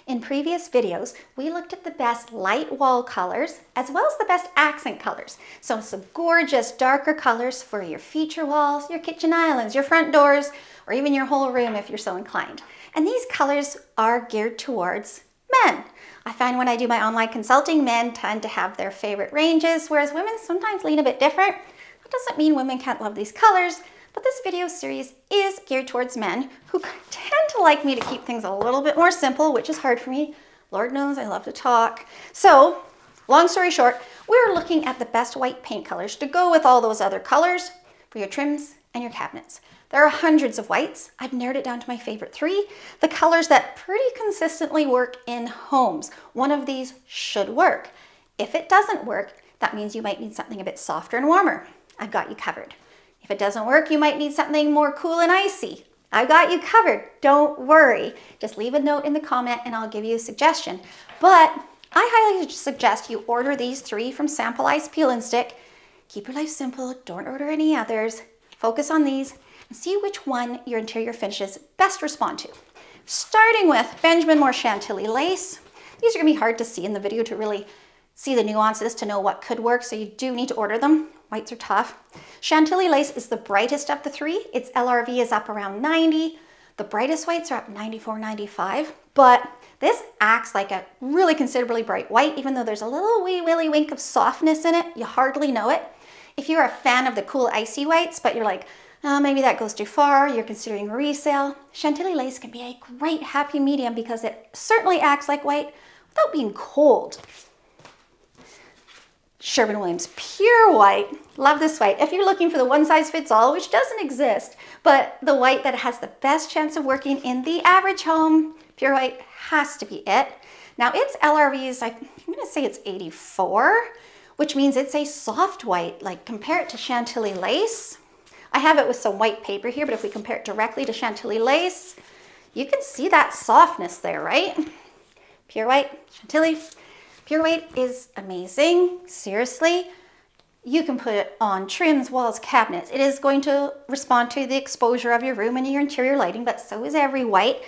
In previous videos, we looked at the best light wall colors as well as the best accent colors. So some gorgeous darker colors for your feature walls, your kitchen islands, your front doors, or even your whole room if you're so inclined. And these colors are geared towards men. I find when I do my online consulting, men tend to have their favorite ranges, whereas women sometimes lean a bit different. That doesn't mean women can't love these colors, but this video series is geared towards men who tend to like me to keep things a little bit more simple, which is hard for me. Lord knows I love to talk. So, long story short, we're looking at the best white paint colors to go with all those other colors for your trims and your cabinets. There are hundreds of whites. I've narrowed it down to my favorite 3, the colors that pretty consistently work in homes. One of these should work. If it doesn't work, that means you might need something a bit softer and warmer. I've got you covered. If it doesn't work, you might need something more cool and icy. I've got you covered. Don't worry. Just leave a note in the comment and I'll give you a suggestion. But I highly suggest you order these 3 from Samplize Peel and Stick. Keep your life simple. Don't order any others. Focus on these and see which one your interior finishes best respond to. Starting with Benjamin Moore Chantilly Lace. These are going to be hard to see in the video to really see the nuances to know what could work, so you do need to order them. Whites are tough. Chantilly Lace is the brightest of the 3. Its LRV is up around 90. The brightest whites are up 94, 95. But this acts like a really considerably bright white, even though there's a little wee willy wink of softness in it. You hardly know it. If you're a fan of the cool icy whites, but you're like, oh, maybe that goes too far, you're considering resale, Chantilly Lace can be a great happy medium because it certainly acts like white without being cold. Sherwin Pure White. Love this white. If you're looking for the one-size-fits-all, which doesn't exist, but the white that has the best chance of working in the average home, Pure White has to be it. Now its LRV is, I'm going to say it's 84, which means it's a soft white. Like compare it to Chantilly Lace. I have it with some white paper here, but if we compare it directly to Chantilly Lace, you can see that softness there, right? Pure White, Chantilly. Pure White is amazing, seriously. You can put it on trims, walls, cabinets. It is going to respond to the exposure of your room and your interior lighting, but so is every white.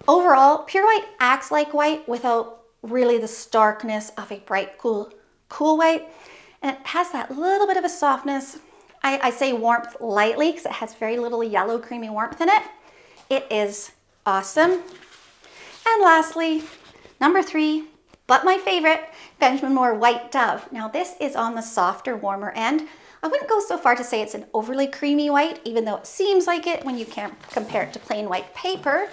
Overall, Pure White acts like white without really the starkness of a bright, cool white. And it has that little bit of a softness. I say warmth lightly because it has very little yellow creamy warmth in it. It is awesome. And lastly, number 3, but my favorite, Benjamin Moore White Dove. Now this is on the softer, warmer end. I wouldn't go so far to say it's an overly creamy white, even though it seems like it when you can't compare it to plain white paper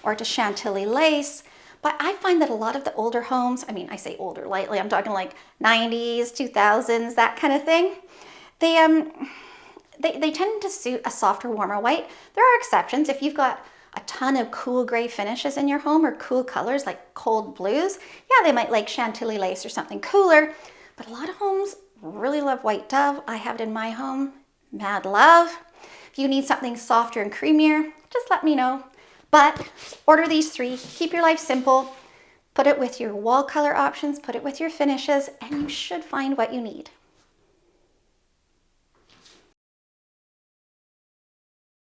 or to Chantilly Lace. But I find that a lot of the older homes, I mean, I say older lightly, I'm talking like 90s, 2000s, that kind of thing. They tend to suit a softer, warmer white. There are exceptions. If you've got a ton of cool gray finishes in your home or cool colors like cold blues, yeah, they might like Chantilly Lace or something cooler. But a lot of homes really love White Dove. I have it in my home. Mad love. If you need something softer and creamier, just let me know. But order these 3. Keep your life simple. Put it with your wall color options. Put it with your finishes, and you should find what you need.